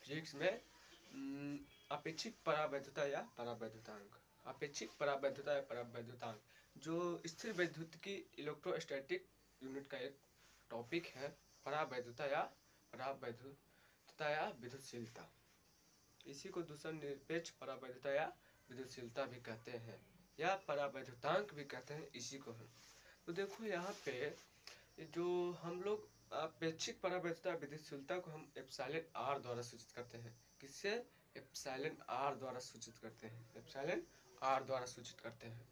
Physics में अपेक्षिक परावैद्युता या परावैद्युतांक। अपेक्षिक परावैद्युता या परावैद्युतांक जो स्थिर वैद्युत की इलेक्ट्रोस्टैटिक यूनिट का एक टॉपिक है। परावैद्युता या परावैद्युता या विद्युतशीलता, इसी को दूसरा निरपेक्ष परावैद्युता या विद्युतशीलता भी कहते हैं या परावैद्युतांक भी कहते हैं इसी को हम। तो देखो यहाँ पे जो हम लोग अपेक्षिक परावैद्युता विद्युतशीलता को हम एप्सिलॉन आर द्वारा सूचित करते हैं। किससे? एप्सिलॉन आर द्वारा सूचित करते हैं। एप्सिलॉन आर द्वारा सूचित करते हैं।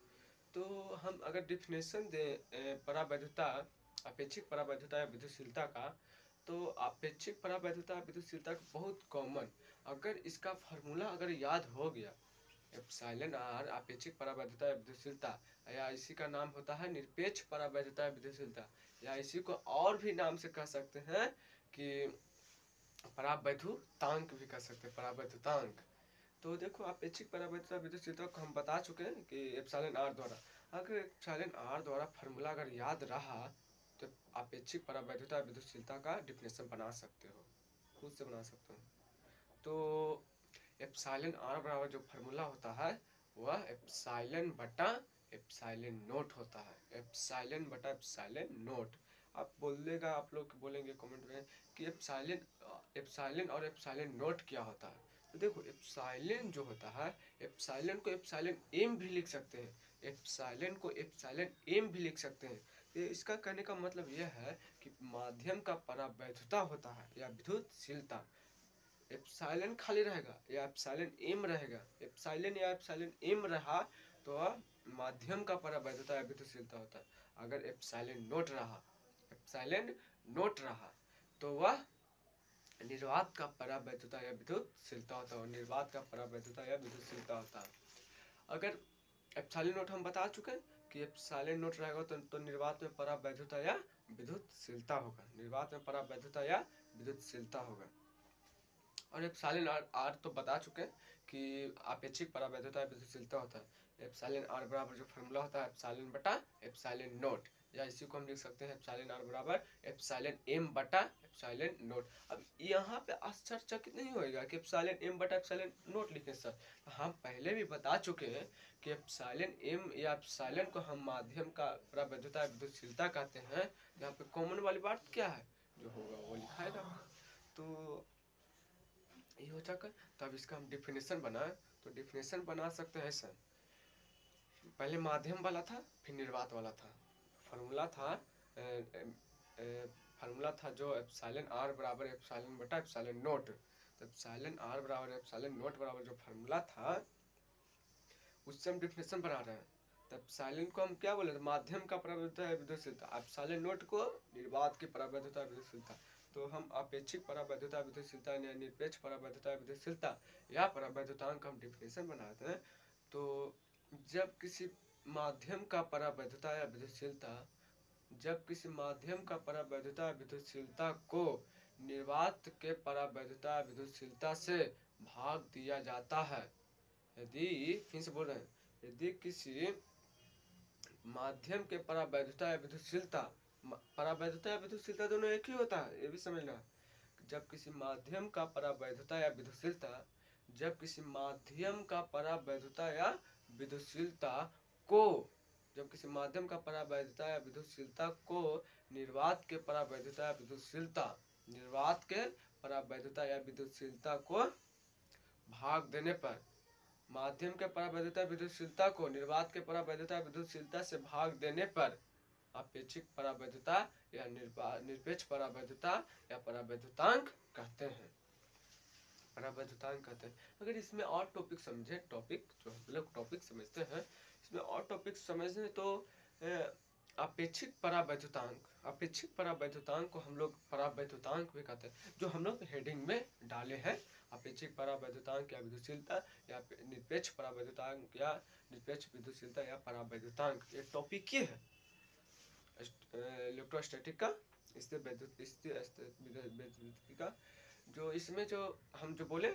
तो हम अगर डिफिनेशन दें परावैद्युता, अपेक्षिक परावैद्युता या विद्युतशीलता का, तो अपेक्षिक परावैद्युता विद्युतशीलता का बहुत कॉमन, अगर इसका फार्मूला अगर याद हो गया, एप्सिलॉन आर अपेक्षिक परावैद्युता या विद्युतशीलता, या इसी का नाम होता है निरपेक्ष परावैद्युता या विद्युतशीलता, या इसी को और भी नाम से कह सकते हैं कि परावैद्युतांक भी कह सकते हैं, परावैद्युतांक। तो देखो अपेक्षिक परावैद्युता विद्युतशीलता को हम बता चुके हैं कि एप्सिलॉन आर द्वारा, अगर एप्सिलॉन आर द्वारा फार्मूला अगर याद रहा तो अपेक्षिक परावैद्युता विद्युतशीलता का डिफिनेशन बना सकते हो, खुद से बना सकते हो। तो एप्सिलॉन आर बराबर जो फार्मूला होता है वह एप्सिलॉन बटा एप्सिलॉन नोट होता है। एप्सिलॉन बटा एप्सिलॉन नोट। आप बोलेगा, आप लोग बोलेंगे कमेंट में कि एप्सिलॉन और एप्सिलॉन नोट क्या होता है। तो देखो एप्सिलॉन जो होता है, एप्सिलॉन को एप्सिलॉन एम भी लिख सकते हैं, एप्सिलॉन को एप्सिलॉन एम भी लिख सकते हैं। तो इसका कहने का मतलब यह है कि माध्यम का परावैद्युता होता है या विद्युतशीलता, एप्सिलॉन खाली रहेगा या एप्सिलॉन एम रहेगा, एप्सिलॉन या एप्सिलॉन एम रहा तो वह माध्यम का परावैद्युता या विद्युतशीलता होता है। अगर एप्सिलॉन नोट रहा, एप्सिलॉन नोट रहा तो वह निर्वात का परावैद्युता या विद्युतशीलता होता है, निर्वात का परावैद्युता या विद्युतशीलता होता है। अगर एप्सिलॉन नोट हम बता चुके हैं कि एप्सिलॉन नोट रहेगा तो निर्वात में परावैद्युता या विद्युतशीलता होगा, निर्वात में परावैद्युता या विद्युतशीलता होगा। और एप्सिलॉन आर तो बता चुके हैं कि अपेक्षिक परावैद्युता विद्युतशीलता होता है। एप्सिलॉन आर बराबर जो फार्मूला होता है एप्सिलॉन बटा एप्सिलॉन नोट, या इसी को हम लिख सकते हैं एप्सिलॉन आर बराबर एप्सिलॉन एम बटा एप्सिलॉन नोट। अब यहाँ पे आश्चर्यचकित नहीं होएगा कि एप्सिलॉन एम बटा एप्सिलॉन नोट लिखे सर, हम पहले भी बता चुके हैं कि एप्सिलॉन एम या एप्सिलॉन को हम माध्यम का परावैद्युता विद्युतशीलता कहते हैं। यहाँ पे कॉमन वाली बात क्या है, जो होगा वो लिखाएगा। तो ये हो जाकर तब इसका हम डिफिनेशन बनाए, तो डिफिनेशन बना सकते हैं ऐसा, पहले माध्यम वाला था फिर निर्वात वाला था। फार्मूला था फार्मूला था जो एप्सिलॉन आर बराबर एप्सिलॉन बटा एप्सिलॉन नोट। तो एप्सिलॉन आर बराबर एप्सिलॉन नोट बराबर जो फार्मूला था उससे हम डिफिनेशन बना रहे हैं। तो एप्सिलॉन को हम क्या बोले, माध्यम का परावैद्युता विद्युतशीलता, एप्सिलॉन नोट को निर्वात की परावैद्युता विद्युतशीलता। तो हम अपेक्षिक परावैद्युता विद्युतशीलता या निरपेक्ष परावैद्युता विद्युतशीलता या परावैद्युतांक का हम डिफिनेशन बनाते हैं। तो जब किसी माध्यम का परावैद्युता या विद्युतशीलता, जब किसी माध्यम का परावैद्युता विद्युतशीलता को निर्वात के परावैद्युता विद्युतशीलता से भाग दिया जाता है, यदि फिर से बोल रहे हैं, यदि किसी माध्यम के परावैद्युता या विद्युतशीलता, परावैद्युता या विद्युतशीलता दोनों एक ही होता है, ये भी समझना। जब किसी माध्यम का परावैद्युता या विद्युतशीलता, जब किसी माध्यम का परावैद्युता या विद्युतशीलता को, जब किसी माध्यम का परावैद्युता या विद्युतशीलता को निर्वात के परावैद्युता या विद्युतशीलता, निर्वात के परावैद्युता या विद्युतशीलता को भाग देने पर, माध्यम के परावैद्युता विद्युतशीलता को निर्वात के परावैद्युता विद्युतशीलता से भाग देने पर अपेक्षिक परावैद्युता या निरपेक्ष परावैद्युता या परावैद्युतांक कहते हैं, परावैद्युतांक कहते हैं। अगर इसमें और टॉपिक समझे, टॉपिक जो हम लोग टॉपिक समझते हैं, इसमें और टॉपिक समझे तो अपेक्षिक परावैद्युतांक, अपेक्षिक परावैद्युतांक को हम लोग परावैद्युतांक भी कहते हैं, जो हम लोग हेडिंग में डाले हैं। अपेक्षिक परावैद्युतांक या विद्युतशीलता या निरपेक्ष परावैद्युतांक या निरपेक्ष विद्युतशीलता या परावैद्युतांक, ये टॉपिक ये है इलेक्ट्रोस्टैटिक का, स्थिर विद्युत का। जो इसमें जो हम जो बोले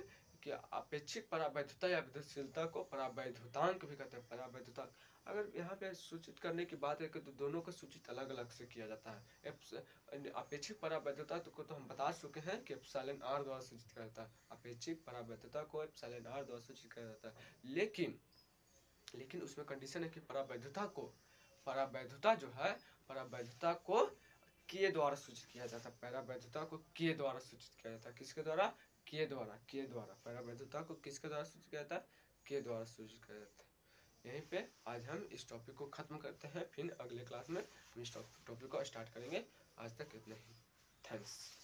कि अपेक्षिक परावैधता या विद्युतशीलता को परावैधुतांक भी कहते हैं, परावैधुतांक। अगर यहाँ पे सूचित करने की बात है कि तो दोनों का सूचित अलग अलग से किया जाता है। अपेक्षिक परावैधता को तो हम बता चुके हैं कि एप्सिलॉन आर द्वारा सूचित किया जाता है, अपेक्षिक परावैधता को एप्सिलॉन आर द्वारा सूचित किया जाता है। लेकिन उसमें कंडीशन है कि परावैधुता जो है, परावैधुता को के द्वारा सूचित किया जाता है, परावैधुता को के द्वारा सूचित किया जाता है। किसके द्वारा? के द्वारा। परावैधुता को किसके द्वारा सूचित किया जाता है? के द्वारा सूचित किया जाता है। यहीं पे आज हम इस टॉपिक को खत्म करते हैं, फिर अगले क्लास में हम इस टॉपिक को स्टार्ट करेंगे। आज तक इतना ही। थैंक्स।